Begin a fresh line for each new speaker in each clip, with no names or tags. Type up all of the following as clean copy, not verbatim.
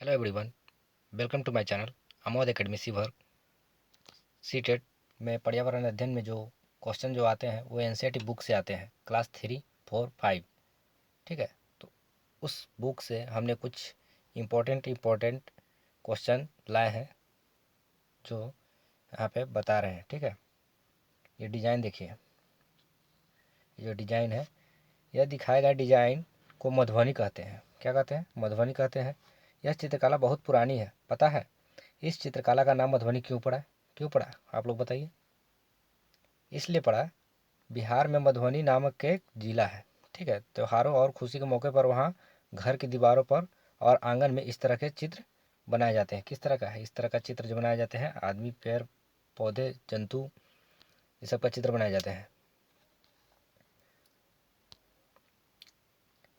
Hello everyone, welcome to my channel Amod academy सीवर। CTET में पर्यावरण अध्ययन में जो क्वेश्चन जो आते हैं वो एनसीईआरटी बुक से आते हैं, क्लास 3, 4, 5। ठीक है, तो उस बुक से हमने कुछ इम्पोर्टेंट क्वेश्चन लाए हैं जो यहाँ पे बता रहे हैं। ठीक है, ये डिज़ाइन देखिए, ये जो डिज़ाइन है, यह दिखाए गए डिज़ाइन को मधुबनी कहते हैं। क्या कहते हैं? मधुबनी कहते हैं। यह चित्रकला बहुत पुरानी है, पता है? इस चित्रकला का नाम मधुबनी क्यों पड़ा? क्यों पड़ा आप लोग बताइए। इसलिए पड़ा, बिहार में मधुबनी नामक एक जिला है। ठीक है, त्योहारों और खुशी के मौके पर वहाँ घर की दीवारों पर और आंगन में इस तरह के चित्र बनाए जाते हैं। किस तरह का है? इस तरह का चित्र जो बनाए जाते हैं, आदमी, पेड़ पौधे, जंतु, ये सब का चित्र बनाए जाते हैं।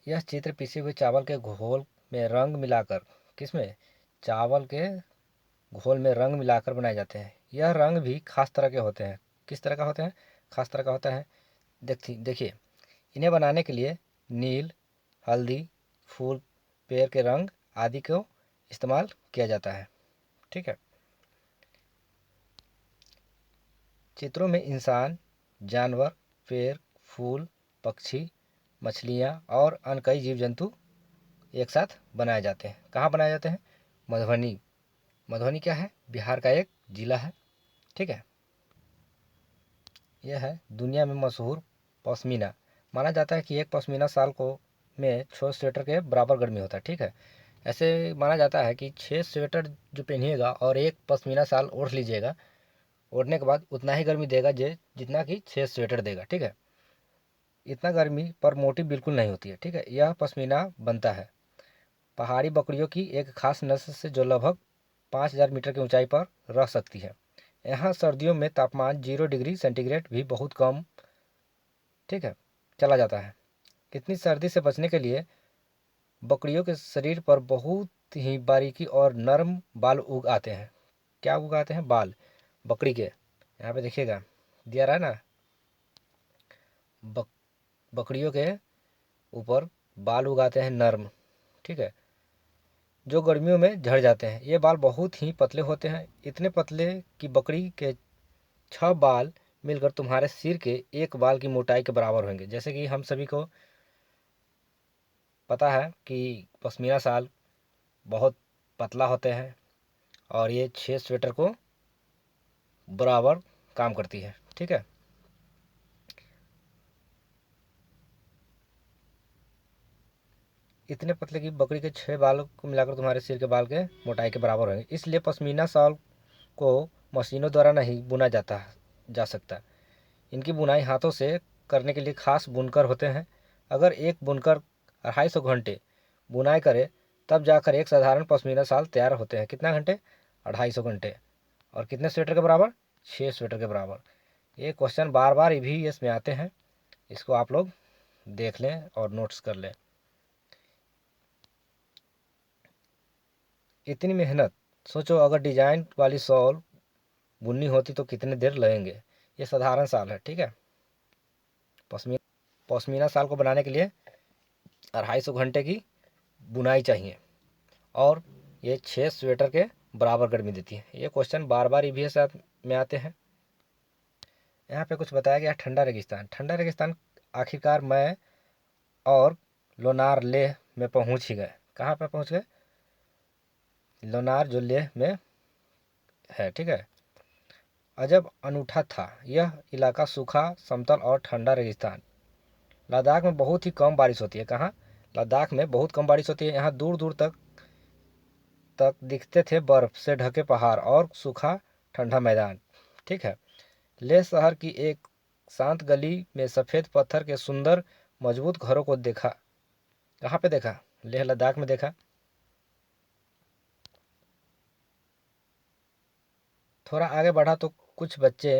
यह चित्र पिसे हुए चावल के घोल में रंग मिलाकर, किसमें? चावल के घोल में रंग मिलाकर बनाए जाते हैं। यह रंग भी खास तरह के होते हैं। किस तरह का होते हैं? खास तरह का होता है। देखिए, इन्हें बनाने के लिए नील, हल्दी, फूल, पेड़ के रंग आदि को इस्तेमाल किया जाता है। ठीक है, चित्रों में इंसान, जानवर, पेड़, फूल, पक्षी, मछलियाँ और अन्य कई जीव जंतु एक साथ बनाए जाते हैं। कहाँ बनाए जाते हैं? मधुबनी। मधुबनी क्या है? बिहार का एक जिला है। ठीक है, यह है दुनिया में मशहूर पश्मीना। माना जाता है कि एक पश्मीना शाल को में 6 स्वेटर के बराबर गर्मी होता है। ठीक है, ऐसे माना जाता है कि 6 स्वेटर जो पहनिएगा और एक पश्मीना शाल ओढ़ लीजिएगा, ओढ़ने के बाद उतना ही गर्मी देगा जे जितना कि 6 स्वेटर देगा। ठीक है, इतना गर्मी पर मोटी बिल्कुल नहीं होती है। ठीक है, यह पश्मीना बनता है पहाड़ी बकरियों की एक खास नस्ल से जो लगभग 5,000 मीटर की ऊंचाई पर रह सकती है। यहाँ सर्दियों में तापमान 0 डिग्री सेंटीग्रेड भी बहुत कम, ठीक है, चला जाता है। इतनी सर्दी से बचने के लिए बकरियों के शरीर पर बहुत ही बारीकी और नरम बाल उग आते हैं। क्या उग आते हैं? बाल बकरी के। यहाँ पे देखिएगा, दिया रहा है ना, बक, बकरियों के ऊपर बाल उगाते हैं नर्म। ठीक है, जो गर्मियों में झड़ जाते हैं। ये बाल बहुत ही पतले होते हैं, इतने पतले कि बकरी के 6 बाल मिलकर तुम्हारे सिर के एक बाल की मोटाई के बराबर होंगे। जैसे कि हम सभी को पता है कि पश्मीना शाल बहुत पतला होते हैं और ये 6 स्वेटर को बराबर काम करती है। ठीक है, इतने पतले कि बकरी के 6 बाल को मिलाकर तुम्हारे सिर के बाल के मोटाई के बराबर होंगे। इसलिए पश्मीना शाल को मशीनों द्वारा नहीं बुना जा सकता। इनकी बुनाई हाथों से करने के लिए खास बुनकर होते हैं। अगर एक बुनकर 250 घंटे बुनाई करे तब जाकर एक साधारण पश्मीना शाल तैयार होते हैं। कितना घंटे? 250 घंटे। और कितने स्वेटर के बराबर? 6 स्वेटर के बराबर। ये क्वेश्चन बार बार ईवीएस में आते हैं, इसको आप लोग देख लें और नोट्स कर लें। इतनी मेहनत, सोचो अगर डिजाइन वाली शॉल बुननी होती तो कितने देर लगेंगे। ये साधारण शाल है। ठीक है, पश्मीना पश्मीना शाल को बनाने के लिए 250 घंटे की बुनाई चाहिए और ये 6 स्वेटर के बराबर गर्मी देती है। ये क्वेश्चन बार बार ईवीएस में आते हैं। यहाँ पे कुछ बताया गया, ठंडा रेगिस्तान। ठंडा रेगिस्तान आखिरकार मैं और लोनार लेह में पहुंच ही गए। कहाँ पे पहुंच गए? लोनार जो लेह में है। ठीक है, अजब अनूठा था यह इलाका, सूखा, समतल और ठंडा रेगिस्तान। लद्दाख में बहुत ही कम बारिश होती है। कहाँ? लद्दाख में बहुत कम बारिश होती है। यहाँ दूर दूर तक दिखते थे बर्फ से ढके पहाड़ और सूखा ठंडा मैदान। ठीक है, लेह शहर की एक शांत गली में सफ़ेद पत्थर के सुंदर मजबूत घरों को देखा। कहाँ पे देखा? लेह लद्दाख में देखा। थोड़ा आगे बढ़ा तो कुछ बच्चे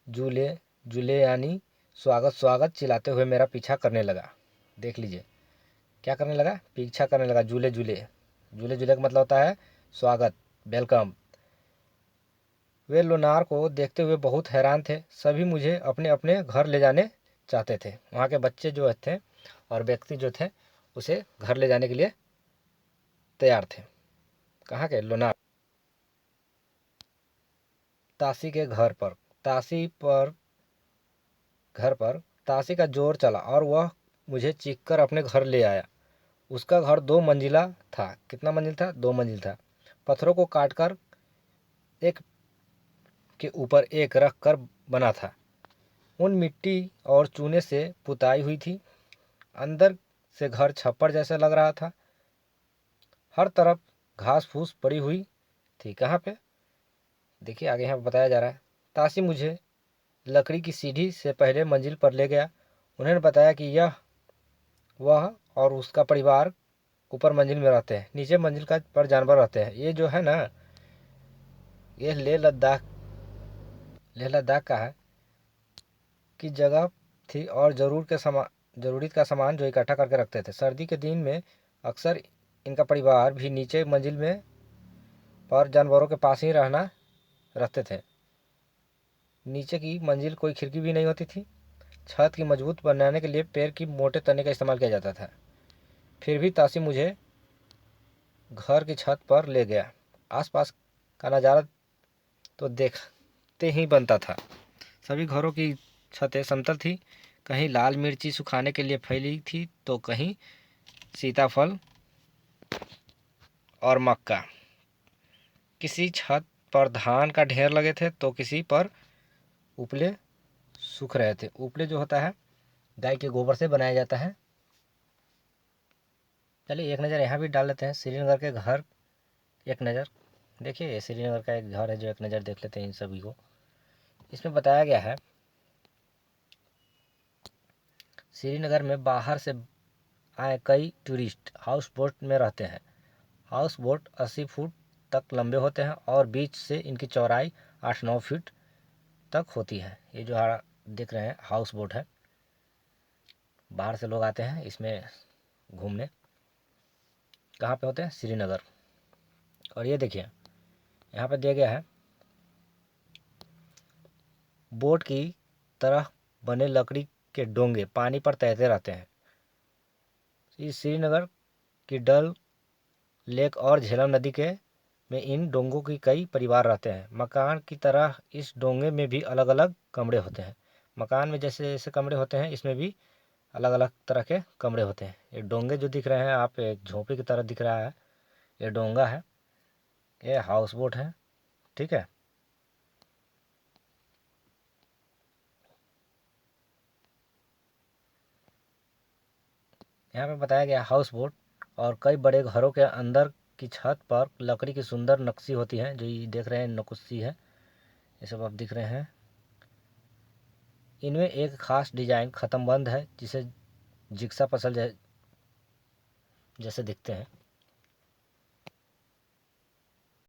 झूले झूले यानी स्वागत स्वागत चिल्लाते हुए मेरा पीछा करने लगा। देख लीजिए, क्या करने लगा? पीछा करने लगा। झूले झूले, झूले झूले का मतलब होता है स्वागत, वेलकम। वे लोनार को देखते हुए बहुत हैरान थे। सभी मुझे अपने अपने घर ले जाने चाहते थे। वहाँ के बच्चे जो थे और व्यक्ति जो थे उसे घर ले जाने के लिए तैयार थे। कहाँ के? लोनार। ताशी के घर पर ताशी का जोर चला और वह मुझे चीख कर अपने घर ले आया। उसका घर 2 मंजिला था। कितना मंजिल था? 2 मंजिल था। पत्थरों को काटकर एक के ऊपर एक रख कर बना था। उन मिट्टी और चूने से पुताई हुई थी। अंदर से घर छप्पर जैसा लग रहा था। हर तरफ घास फूस पड़ी हुई थी। कहाँ पे? देखिए आगे यहाँ बताया जा रहा है। ताशी मुझे लकड़ी की सीढ़ी से पहले मंजिल पर ले गया। उन्होंने बताया कि यह वह और उसका परिवार ऊपर मंजिल में रहते हैं, नीचे मंजिल का पर जानवर रहते हैं। ये जो है ना, ये लेह लद्दाख का है की जगह थी और जरूरी का सामान जो इकट्ठा करके रखते थे। सर्दी के दिन में अक्सर इनका परिवार भी नीचे मंजिल में पर जानवरों के पास ही रहते थे। नीचे की मंजिल कोई खिड़की भी नहीं होती थी। छत की मजबूत बनाने के लिए पेड़ की मोटे तने का इस्तेमाल किया जाता था। फिर भी तासी मुझे घर की छत पर ले गया। आसपास का नज़ारा तो देखते ही बनता था। सभी घरों की छतें समतल थी। कहीं लाल मिर्ची सुखाने के लिए फैली थी तो कहीं सीताफल और मक्का। किसी छत पर धान का ढेर लगे थे तो किसी पर उपले सूख रहे थे। उपले जो होता है गाय के गोबर से बनाया जाता है। चलिए एक नज़र यहाँ भी डाल लेते हैं। श्रीनगर के घर एक नज़र देखिए। ये श्रीनगर का एक घर है जो एक नज़र देख लेते हैं इन सभी को। इसमें बताया गया है श्रीनगर में बाहर से आए कई टूरिस्ट हाउस बोट में रहते हैं। हाउस बोट 80 फुट तक लंबे होते हैं और बीच से इनकी चौड़ाई 8-9 फीट तक होती है। ये जो देख रहे हैं हाउस बोट है। बाहर से लोग आते हैं इसमें घूमने। कहाँ पे होते हैं? श्रीनगर। और ये देखिए यहाँ पे दिया गया है बोट की तरह बने लकड़ी के डोंगे पानी पर तैरते रहते हैं। इस श्रीनगर की डल लेक और झेलम नदी के में इन डोंगों की कई परिवार रहते हैं। मकान की तरह इस डोंगे में भी अलग अलग कमरे होते हैं। मकान में जैसे जैसे कमरे होते हैं इसमें भी अलग अलग तरह के कमरे होते हैं। ये डोंगे जो दिख रहे हैं आप, एक झोंपड़ी की तरह दिख रहा है, ये डोंगा है, ये हाउस बोट है। ठीक है। यहाँ पे बताया गया हाउस बोट और कई बड़े घरों के अंदर की छत पर लकड़ी की सुंदर नक्शी होती है। जो ये देख रहे हैं नकुस्सी है, ये सब आप दिख रहे हैं। इनमें एक खास डिजाइन ख़त्म बंद है जिसे जिक्सा पसल जैसे दिखते हैं।